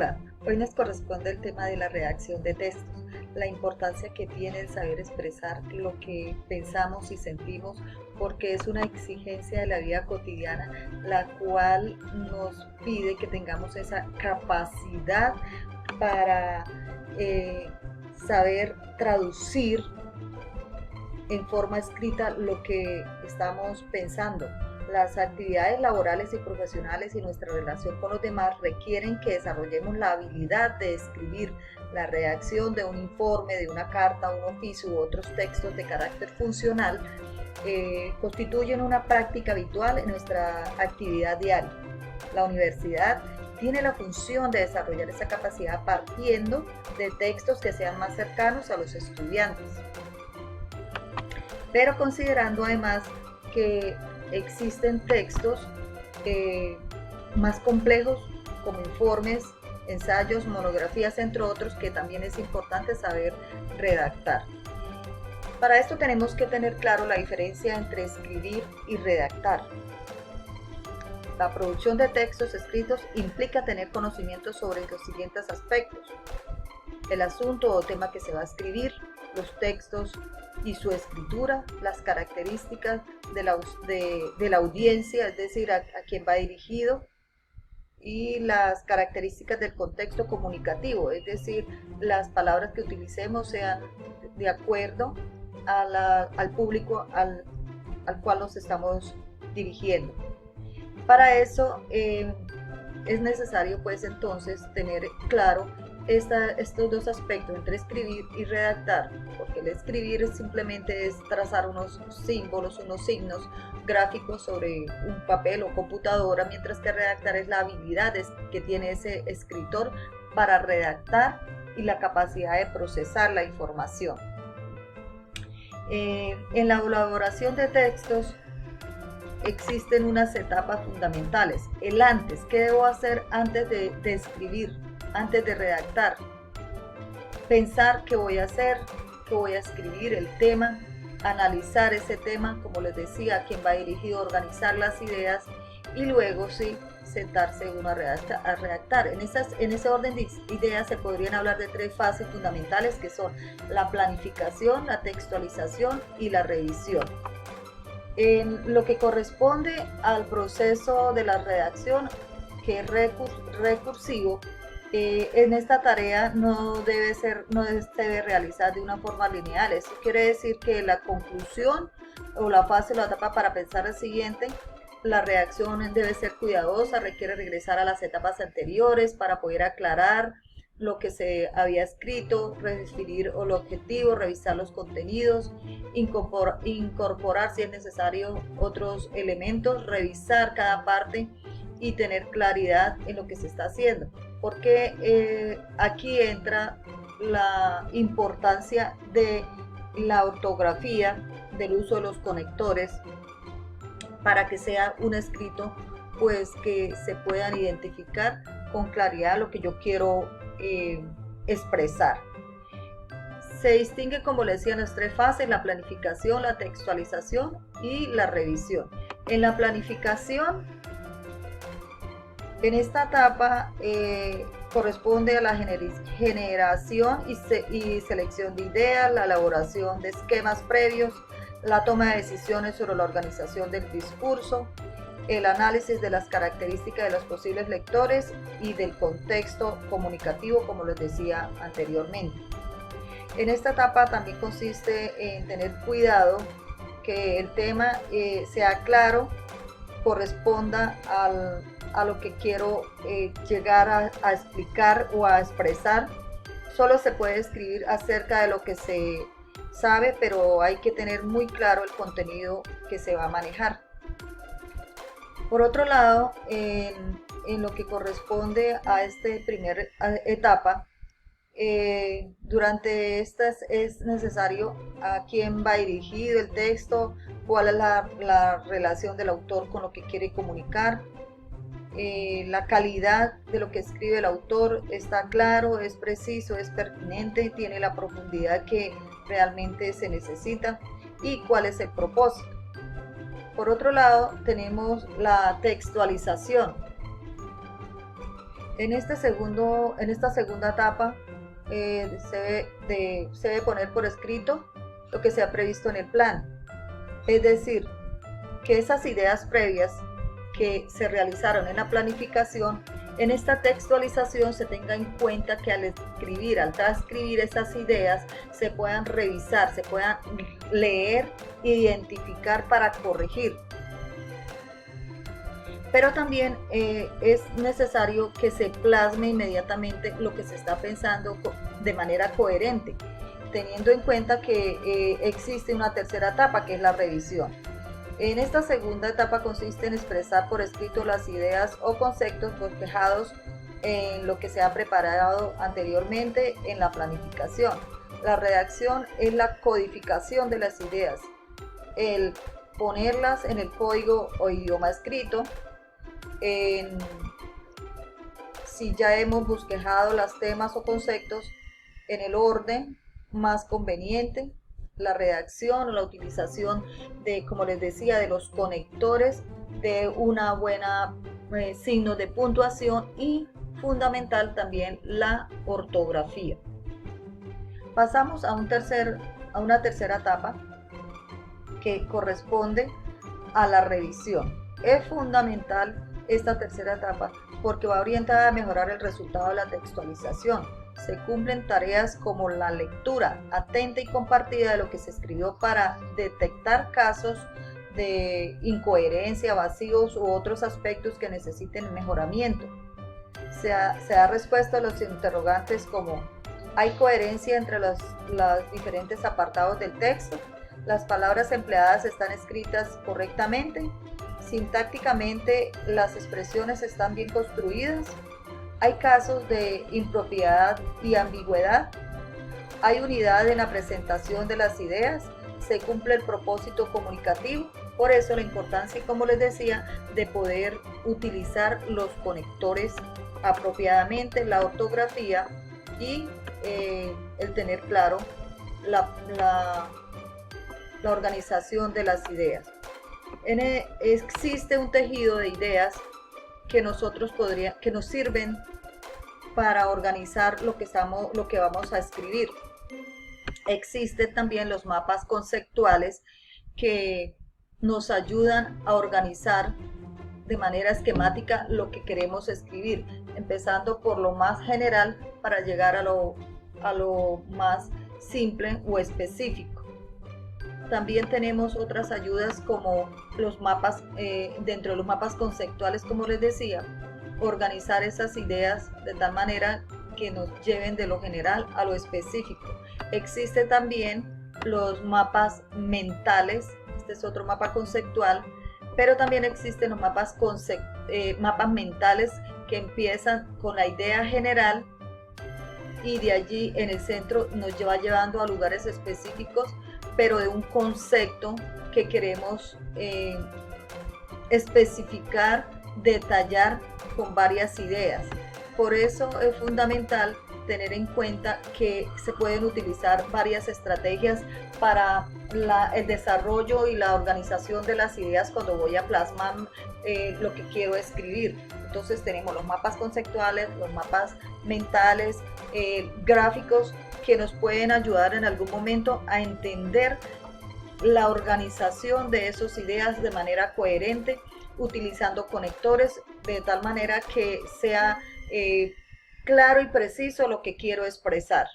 Hola, hoy nos corresponde el tema de la redacción de textos, la importancia que tiene el saber expresar lo que pensamos y sentimos, porque es una exigencia de la vida cotidiana, la cual nos pide que tengamos esa capacidad para saber traducir en forma escrita lo que estamos pensando. Las actividades laborales y profesionales y nuestra relación con los demás requieren que desarrollemos la habilidad de escribir. La redacción de un informe, de una carta, un oficio u otros textos de carácter funcional constituyen una práctica habitual en nuestra actividad diaria. La universidad tiene la función de desarrollar esa capacidad partiendo de textos que sean más cercanos a los estudiantes, pero considerando además que existen textos más complejos como informes, ensayos, monografías, entre otros, que también es importante saber redactar. Para esto tenemos que tener claro la diferencia entre escribir y redactar. La producción de textos escritos implica tener conocimiento sobre los siguientes aspectos: el asunto o tema que se va a escribir, los textos y su escritura, las características de la audiencia, es decir, a quien va dirigido, y las características del contexto comunicativo, es decir, las palabras que utilicemos sean de acuerdo al público al cual nos estamos dirigiendo. Para eso es necesario pues entonces tener claro estos dos aspectos entre escribir y redactar, porque el escribir simplemente es trazar unos símbolos, unos signos gráficos sobre un papel o computadora, mientras que redactar es la habilidad que tiene ese escritor para redactar y la capacidad de procesar la información. En la elaboración de textos existen unas etapas fundamentales. El antes, ¿qué debo hacer antes de escribir? Antes de redactar, pensar qué voy a hacer, qué voy a escribir, el tema, analizar ese tema, como les decía, a quién va dirigido, organizar las ideas y luego sí sentarse uno a redactar. En ese orden de ideas se podrían hablar de tres fases fundamentales, que son la planificación, la textualización y la revisión. En lo que corresponde al proceso de la redacción, que es recursivo, en esta tarea no debe realizar de una forma lineal. Esto quiere decir que la conclusión o la fase o la etapa para pensar el siguiente, la redacción debe ser cuidadosa, requiere regresar a las etapas anteriores para poder aclarar lo que se había escrito, redefinir el objetivo, revisar los contenidos, incorporar si es necesario otros elementos, revisar cada parte y tener claridad en lo que se está haciendo, porque aquí entra la importancia de la ortografía, del uso de los conectores, para que sea un escrito pues que se puedan identificar con claridad lo que yo quiero expresar. Se distingue, como les decía, en las tres fases: la planificación, la textualización y la revisión. En la planificación, en esta etapa corresponde a la generación y selección de ideas, la elaboración de esquemas previos, la toma de decisiones sobre la organización del discurso, el análisis de las características de los posibles lectores y del contexto comunicativo, como les decía anteriormente. En esta etapa también consiste en tener cuidado que el tema sea claro, corresponda a lo que quiero llegar a explicar o a expresar. Solo se puede escribir acerca de lo que se sabe, pero hay que tener muy claro el contenido que se va a manejar. Por otro lado, en lo que corresponde a esta primera etapa, durante estas es necesario a quién va dirigido el texto, cuál es la relación del autor con lo que quiere comunicar, la calidad de lo que escribe el autor está claro, es preciso, es pertinente, tiene la profundidad que realmente se necesita, y cuál es el propósito. Por otro lado, tenemos la textualización. En esta segunda etapa se debe poner por escrito lo que se ha previsto en el plan. Es decir, que esas ideas previas que se realizaron en la planificación, en esta textualización se tenga en cuenta que al transcribir esas ideas, se puedan revisar, se puedan leer, identificar para corregir. Pero también es necesario que se plasme inmediatamente lo que se está pensando de manera coherente, teniendo en cuenta que existe una tercera etapa, que es la revisión. En esta segunda etapa consiste en expresar por escrito las ideas o conceptos bosquejados en lo que se ha preparado anteriormente en la planificación. La redacción es la codificación de las ideas, el ponerlas en el código o idioma escrito. Si ya hemos bosquejado los temas o conceptos en el orden más conveniente, la redacción o la utilización de, como les decía, de los conectores, de una buena signo de puntuación y fundamental también la ortografía. Pasamos a una tercera etapa que corresponde a la revisión. Es fundamental esta tercera etapa porque va orientada a mejorar el resultado de la textualización. Se cumplen tareas como la lectura atenta y compartida de lo que se escribió para detectar casos de incoherencia, vacíos u otros aspectos que necesiten mejoramiento. Se da respuesta a los interrogantes como: ¿hay coherencia entre los diferentes apartados del texto? ¿Las palabras empleadas están escritas correctamente? ¿Sintácticamente las expresiones están bien construidas? ¿Hay casos de impropiedad y ambigüedad? ¿Hay unidad en la presentación de las ideas? ¿Se cumple el propósito comunicativo? Por eso la importancia, como les decía, de poder utilizar los conectores apropiadamente, la ortografía y el tener claro la organización de las ideas. Existe un tejido de ideas que nos sirven para organizar lo que vamos a escribir. Existen también los mapas conceptuales que nos ayudan a organizar de manera esquemática lo que queremos escribir, empezando por lo más general para llegar a lo más simple o específico. También tenemos otras ayudas como los mapas, dentro de los mapas conceptuales, como les decía, organizar esas ideas de tal manera que nos lleven de lo general a lo específico. Existen también los mapas mentales, este es otro mapa conceptual, pero también existen los mapas mentales que empiezan con la idea general y de allí en el centro nos va llevando a lugares específicos, pero de un concepto que queremos especificar, detallar con varias ideas. Por eso es fundamental tener en cuenta que se pueden utilizar varias estrategias para el desarrollo y la organización de las ideas cuando voy a plasmar lo que quiero escribir. Entonces tenemos los mapas conceptuales, los mapas mentales, gráficos que nos pueden ayudar en algún momento a entender la organización de esas ideas de manera coherente, utilizando conectores de tal manera que sea claro y preciso lo que quiero expresar.